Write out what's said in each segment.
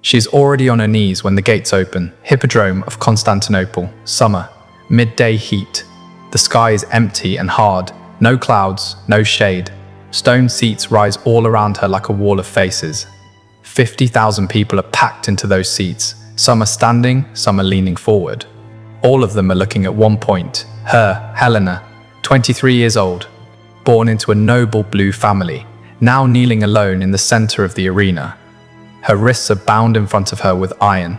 She is already on her knees when the gates open. Hippodrome of Constantinople, summer, midday heat. The sky is empty and hard, no clouds, no shade. Stone seats rise all around her like a wall of faces. 50,000 people are packed into those seats. Some are standing, some are leaning forward. All of them are looking at one point. Her, Helena, 23 years old, born into a noble blue family, now kneeling alone in the center of the arena. Her wrists are bound in front of her with iron.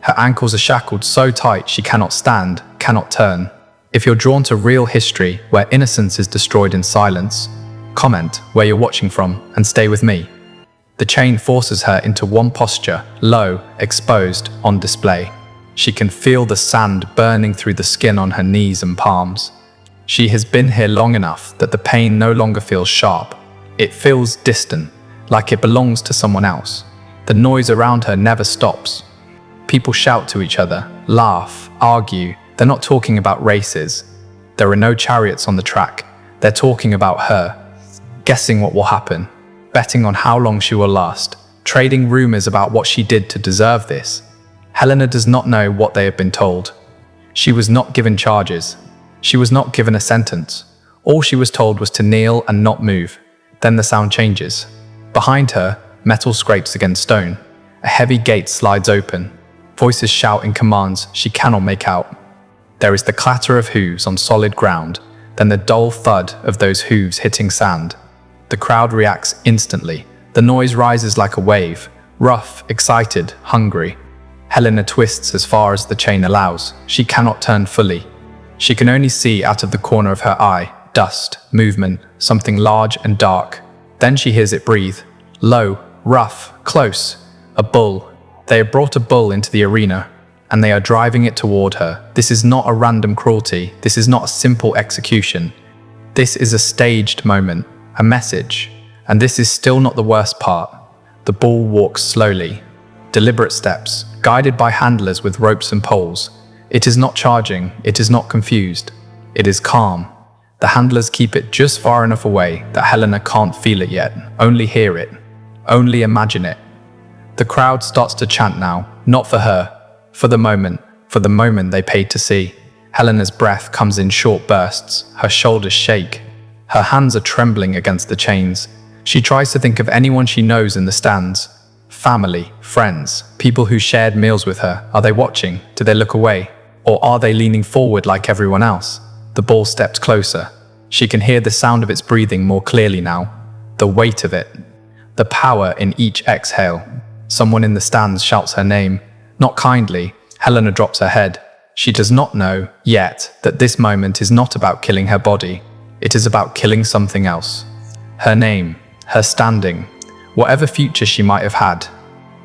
Her ankles are shackled so tight she cannot stand, cannot turn. If you're drawn to real history where innocence is destroyed in silence, comment where you're watching from and stay with me. The chain forces her into one posture, low, exposed, on display. She can feel the sand burning through the skin on her knees and palms. She has been here long enough that the pain no longer feels sharp. It feels distant, like it belongs to someone else. The noise around her never stops. People shout to each other, laugh, argue. They're not talking about races. There are no chariots on the track. They're talking about her, guessing what will happen, betting on how long she will last, trading rumors about what she did to deserve this. Helena does not know what they have been told. She was not given charges. She was not given a sentence. All she was told was to kneel and not move. Then the sound changes. Behind her, metal scrapes against stone. A heavy gate slides open. Voices shout in commands she cannot make out. There is the clatter of hooves on solid ground, then the dull thud of those hooves hitting sand. The crowd reacts instantly. The noise rises like a wave, rough, excited, hungry. Helena twists as far as the chain allows. She cannot turn fully. She can only see out of the corner of her eye, dust, movement, something large and dark. Then she hears it breathe. Low, rough, close. A bull. They have brought a bull into the arena, and they are driving it toward her. This is not a random cruelty. This is not a simple execution. This is a staged moment, a message. And this is still not the worst part. The bull walks slowly, deliberate steps, guided by handlers with ropes and poles. It is not charging, it is not confused. It is calm. The handlers keep it just far enough away that Helena can't feel it yet, only hear it, only imagine it. The crowd starts to chant now, not for her, for the moment they paid to see. Helena's breath comes in short bursts, her shoulders shake. Her hands are trembling against the chains. She tries to think of anyone she knows in the stands. Family, friends, people who shared meals with her. Are they watching? Do they look away? Or are they leaning forward like everyone else? The bull steps closer. She can hear the sound of its breathing more clearly now. The weight of it. The power in each exhale. Someone in the stands shouts her name. Not kindly. Helena drops her head. She does not know, yet, that this moment is not about killing her body. It is about killing something else. Her name, her standing, whatever future she might have had.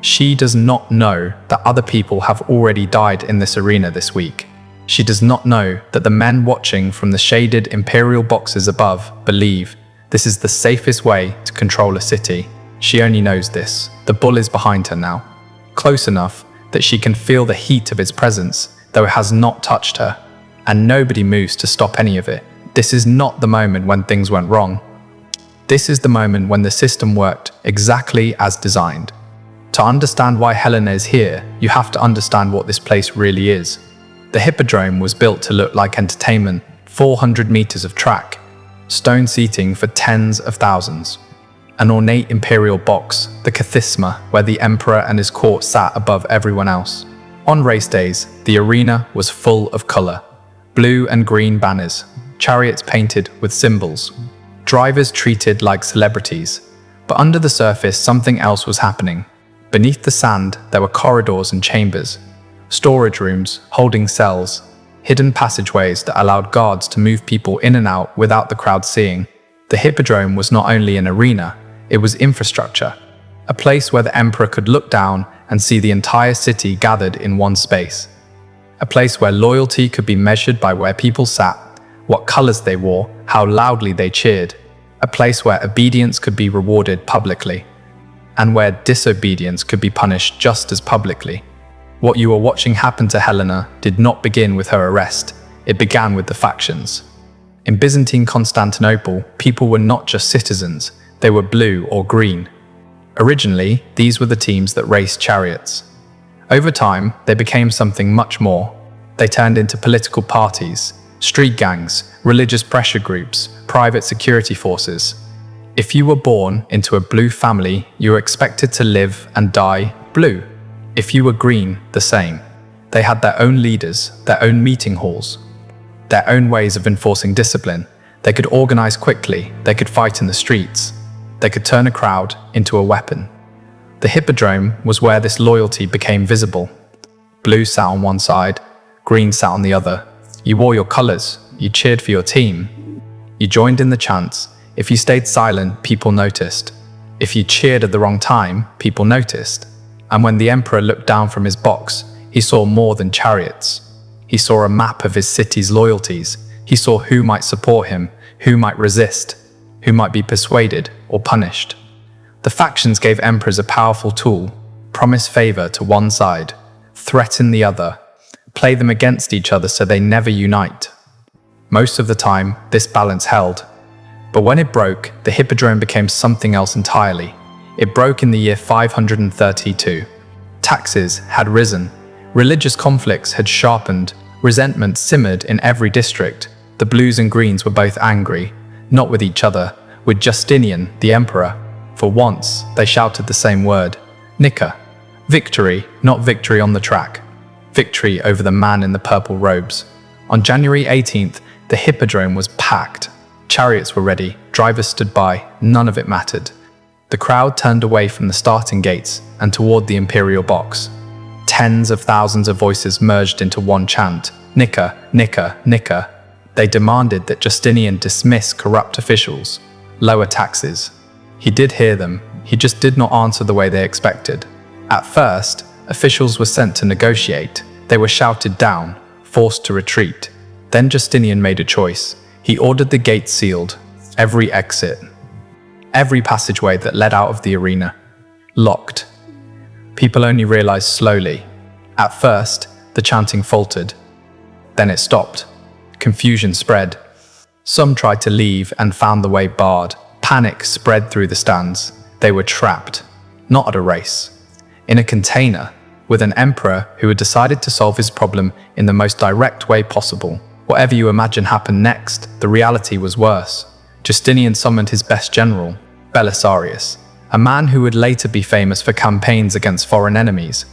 She does not know that other people have already died in this arena this week. She does not know that the men watching from the shaded imperial boxes above believe this is the safest way to control a city. She only knows this. The bull is behind her now, close enough that she can feel the heat of its presence, though it has not touched her, and nobody moves to stop any of it. This is not the moment when things went wrong. This is the moment when the system worked exactly as designed. To understand why Helena is here, you have to understand what this place really is. The Hippodrome was built to look like entertainment, 400 meters of track, stone seating for tens of thousands. An ornate imperial box, the Kathisma, where the emperor and his court sat above everyone else. On race days, the arena was full of color. Blue and green banners, chariots painted with symbols, drivers treated like celebrities. But under the surface, something else was happening. Beneath the sand, there were corridors and chambers, storage rooms, holding cells, hidden passageways that allowed guards to move people in and out without the crowd seeing. The Hippodrome was not only an arena, it was infrastructure, a place where the emperor could look down and see the entire city gathered in one space. A place where loyalty could be measured by where people sat, what colors they wore, how loudly they cheered. A place where obedience could be rewarded publicly, and where disobedience could be punished just as publicly. What you are watching happen to Helena did not begin with her arrest, it began with the factions. In Byzantine Constantinople, people were not just citizens, they were blue or green. Originally, these were the teams that raced chariots. Over time, they became something much more. They turned into political parties, street gangs, religious pressure groups, private security forces. If you were born into a blue family, you were expected to live and die blue. If you were green, the same. They had their own leaders, their own meeting halls, their own ways of enforcing discipline. They could organize quickly, they could fight in the streets, they could turn a crowd into a weapon. The hippodrome was where this loyalty became visible. Blue sat on one side, green sat on the other. You wore your colors, you cheered for your team, you joined in the chants. If you stayed silent, people noticed. If you cheered at the wrong time, people noticed. And when the emperor looked down from his box, he saw more than chariots. He saw a map of his city's loyalties. He saw who might support him, who might resist, who might be persuaded or punished. The factions gave emperors a powerful tool: promise favor to one side, threaten the other, play them against each other so they never unite. Most of the time, this balance held. But when it broke, the hippodrome became something else entirely. It broke in the year 532. Taxes had risen, religious conflicts had sharpened, resentment simmered in every district. The blues and greens were both angry, not with each other, with Justinian, the emperor. For once, they shouted the same word: Nika. Victory, not victory on the track. Victory over the man in the purple robes. On January 18th, the hippodrome was packed. Chariots were ready, drivers stood by, none of it mattered. The crowd turned away from the starting gates and toward the imperial box. Tens of thousands of voices merged into one chant: Nika, Nika, Nika. They demanded that Justinian dismiss corrupt officials, lower taxes. He did hear them, he just did not answer the way they expected. At first, officials were sent to negotiate. They were shouted down, forced to retreat. Then Justinian made a choice. He ordered the gates sealed, every exit, every passageway that led out of the arena, locked. People only realized slowly. At first, the chanting faltered. Then it stopped. Confusion spread. Some tried to leave and found the way barred. Panic spread through the stands. They were trapped, not at a race, in a container, with an emperor who had decided to solve his problem in the most direct way possible. Whatever you imagine happened next, the reality was worse. Justinian summoned his best general, Belisarius, a man who would later be famous for campaigns against foreign enemies.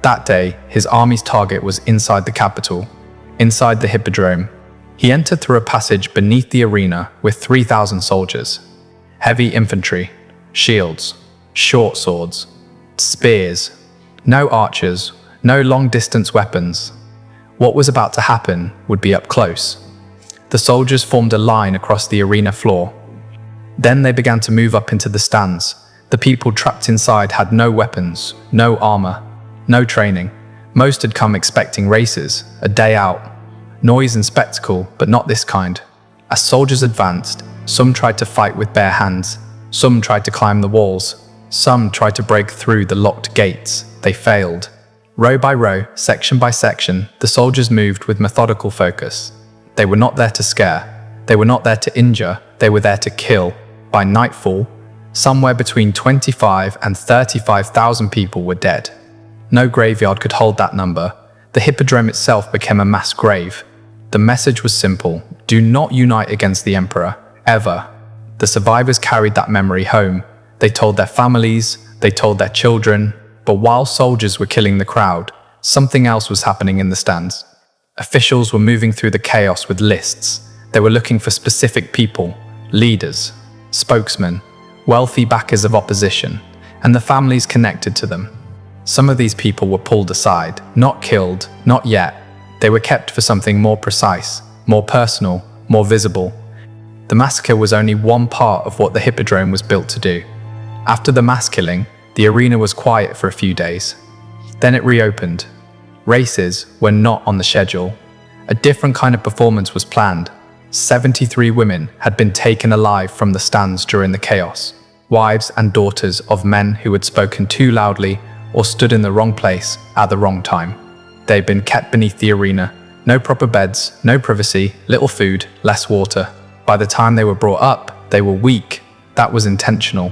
That day, his army's target was inside the capital, inside the hippodrome. He entered through a passage beneath the arena with 3,000 soldiers. Heavy infantry, shields, short swords, spears. No archers, no long-distance weapons. What was about to happen would be up close. The soldiers formed a line across the arena floor. Then they began to move up into the stands. The people trapped inside had no weapons, no armor, no training. Most had come expecting races, a day out, noise and spectacle, but not this kind. As soldiers advanced, some tried to fight with bare hands, some tried to climb the walls, some tried to break through the locked gates. They failed. Row by row, section by section, the soldiers moved with methodical focus. They were not there to scare. They were not there to injure. They were there to kill. By nightfall, somewhere between 25 and 35,000 people were dead. No graveyard could hold that number. The hippodrome itself became a mass grave. The message was simple: do not unite against the emperor, ever. The survivors carried that memory home. They told their families, they told their children. But while soldiers were killing the crowd, something else was happening in the stands. Officials were moving through the chaos with lists. They were looking for specific people, leaders, spokesmen, wealthy backers of opposition, and the families connected to them. Some of these people were pulled aside, not killed, not yet. They were kept for something more precise, more personal, more visible. The massacre was only one part of what the hippodrome was built to do. After the mass killing, the arena was quiet for a few days. Then it reopened. Races were not on the schedule. A different kind of performance was planned. 73 women had been taken alive from the stands during the chaos. Wives and daughters of men who had spoken too loudly or stood in the wrong place at the wrong time. They had been kept beneath the arena. No proper beds, no privacy, little food, less water. By the time they were brought up, they were weak. That was intentional.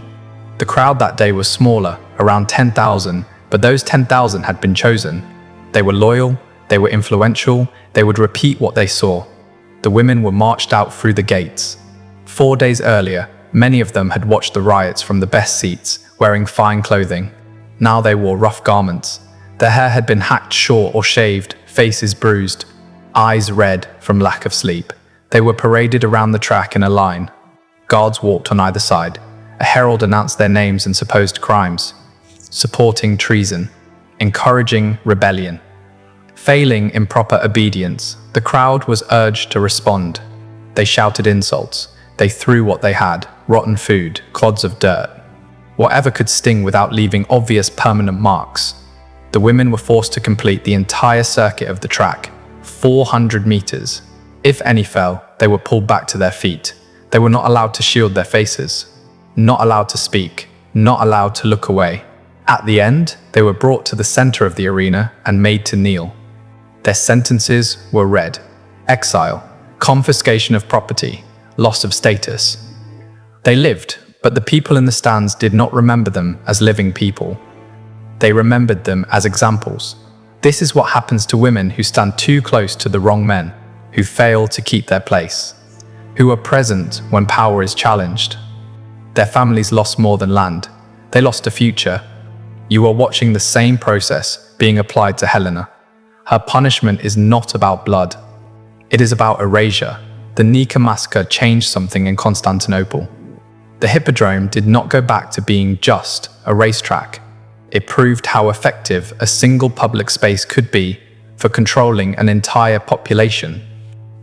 The crowd that day was smaller, around 10,000, but those 10,000 had been chosen. They were loyal, they were influential, they would repeat what they saw. The women were marched out through the gates. 4 days earlier, many of them had watched the riots from the best seats, wearing fine clothing. Now they wore rough garments. Their hair had been hacked short or shaved, faces bruised, eyes red from lack of sleep. They were paraded around the track in a line. Guards walked on either side. A herald announced their names and supposed crimes, supporting treason, encouraging rebellion. Failing in proper obedience, the crowd was urged to respond. They shouted insults. They threw what they had, rotten food, clods of dirt, whatever could sting without leaving obvious permanent marks. The women were forced to complete the entire circuit of the track, 400 meters. If any fell, they were pulled back to their feet. They were not allowed to shield their faces, not allowed to speak, not allowed to look away. At the end, they were brought to the center of the arena and made to kneel. Their sentences were read: exile, confiscation of property, loss of status. They lived, but the people in the stands did not remember them as living people. They remembered them as examples. This is what happens to women who stand too close to the wrong men, who fail to keep their place, who are present when power is challenged. Their families lost more than land. They lost a future. You are watching the same process being applied to Helena. Her punishment is not about blood. It is about erasure. The Nika massacre changed something in Constantinople. The Hippodrome did not go back to being just a racetrack. It proved how effective a single public space could be for controlling an entire population.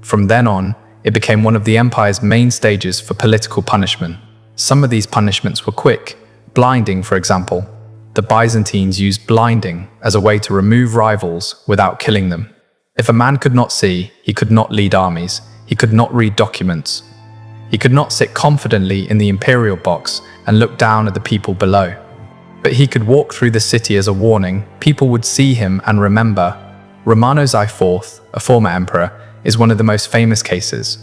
From then on, it became one of the empire's main stages for political punishment. Some of these punishments were quick, blinding, for example. The Byzantines used blinding as a way to remove rivals without killing them. If a man could not see, he could not lead armies, he could not read documents. He could not sit confidently in the imperial box and look down at the people below. But he could walk through the city as a warning. People would see him and remember. Romanos IV, a former emperor, is one of the most famous cases.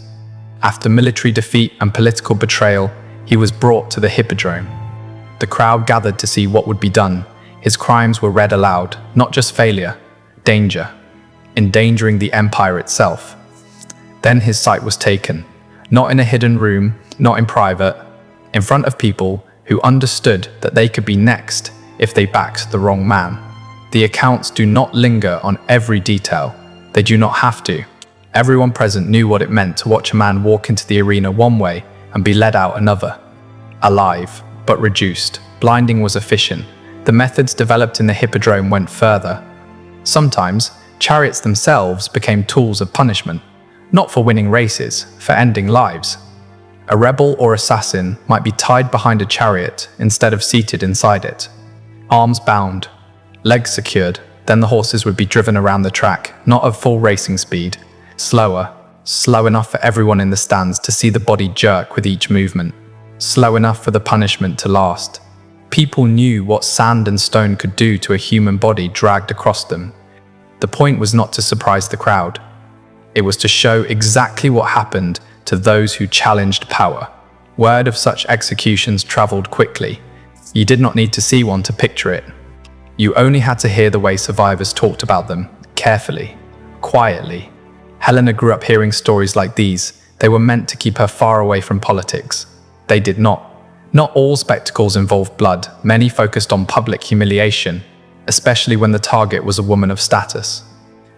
After military defeat and political betrayal, he was brought to the Hippodrome. The crowd gathered to see what would be done. His crimes were read aloud, not just failure, danger, endangering the empire itself. Then his site was taken, not in a hidden room, not in private, in front of people who understood that they could be next if they backed the wrong man. The accounts do not linger on every detail. They do not have to. Everyone present knew what it meant to watch a man walk into the arena one way and be led out another. Alive, but reduced. Blinding was efficient. The methods developed in the Hippodrome went further. Sometimes, chariots themselves became tools of punishment, not for winning races, for ending lives. A rebel or assassin might be tied behind a chariot instead of seated inside it. Arms bound, legs secured, then the horses would be driven around the track, not at full racing speed. Slow enough for everyone in the stands to see the body jerk with each movement. Slow enough for the punishment to last. People knew what sand and stone could do to a human body dragged across them. The point was not to surprise the crowd. It was to show exactly what happened to those who challenged power. Word of such executions traveled quickly. You did not need to see one to picture it. You only had to hear the way survivors talked about them, carefully, quietly. Helena grew up hearing stories like these. They were meant to keep her far away from politics. They did not. Not all spectacles involved blood. Many focused on public humiliation, especially when the target was a woman of status.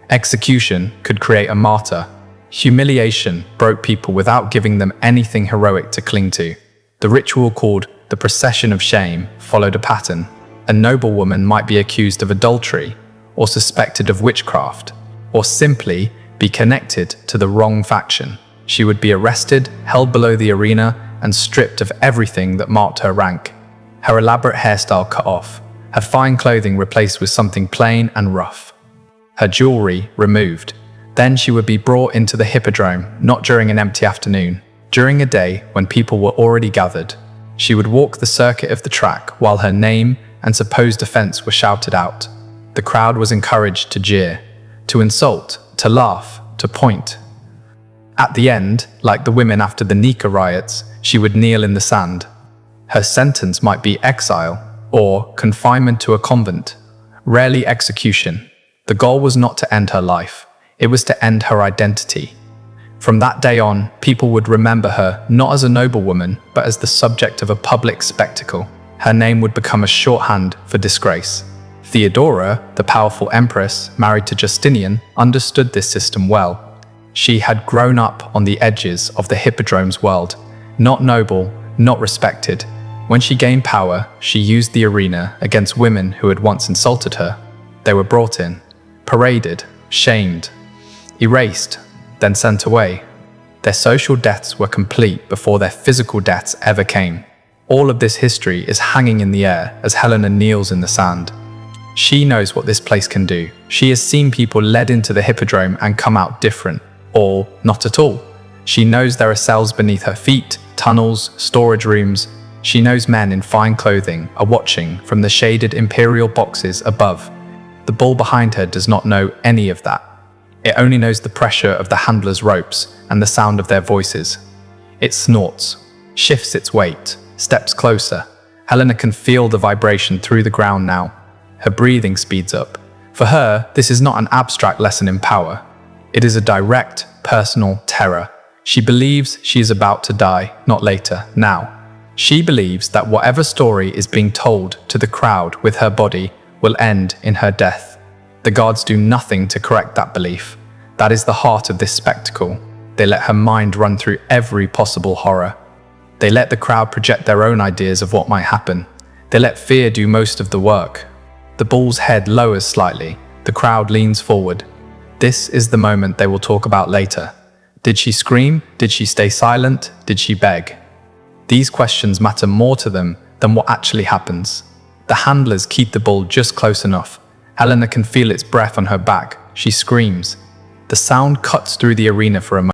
Execution could create a martyr. Humiliation broke people without giving them anything heroic to cling to. The ritual called the procession of shame followed a pattern. A noblewoman might be accused of adultery, or suspected of witchcraft, or simply be connected to the wrong faction. She would be arrested, held below the arena, and stripped of everything that marked her rank. Her elaborate hairstyle cut off, her fine clothing replaced with something plain and rough. Her jewelry removed. Then she would be brought into the Hippodrome, not during an empty afternoon. During a day when people were already gathered, she would walk the circuit of the track while her name and supposed offense were shouted out. The crowd was encouraged to jeer, to insult, to laugh, to point. At the end, like the women after the Nika riots, she would kneel in the sand. Her sentence might be exile or confinement to a convent, rarely execution. The goal was not to end her life, it was to end her identity. From that day on, people would remember her not as a noblewoman, but as the subject of a public spectacle. Her name would become a shorthand for disgrace. Theodora, the powerful empress married to Justinian, understood this system well. She had grown up on the edges of the hippodrome's world, not noble, not respected. When she gained power, she used the arena against women who had once insulted her. They were brought in, paraded, shamed, erased, then sent away. Their social deaths were complete before their physical deaths ever came. All of this history is hanging in the air as Helena kneels in the sand. She knows what this place can do. She has seen people led into the hippodrome and come out different, or not at all. She knows there are cells beneath her feet, tunnels, storage rooms. She knows men in fine clothing are watching from the shaded imperial boxes above. The bull behind her does not know any of that. It only knows the pressure of the handlers' ropes and the sound of their voices. It snorts, shifts its weight, steps closer. Helena can feel the vibration through the ground now. Her breathing speeds up. For her, this is not an abstract lesson in power. It is a direct, personal terror. She believes she is about to die, not later, now. She believes that whatever story is being told to the crowd with her body will end in her death. The guards do nothing to correct that belief. That is the heart of this spectacle. They let her mind run through every possible horror. They let the crowd project their own ideas of what might happen. They let fear do most of the work. The bull's head lowers slightly. The crowd leans forward. This is the moment they will talk about later. Did she scream? Did she stay silent? Did she beg? These questions matter more to them than what actually happens. The handlers keep the bull just close enough. Helena can feel its breath on her back. She screams. The sound cuts through the arena for a moment.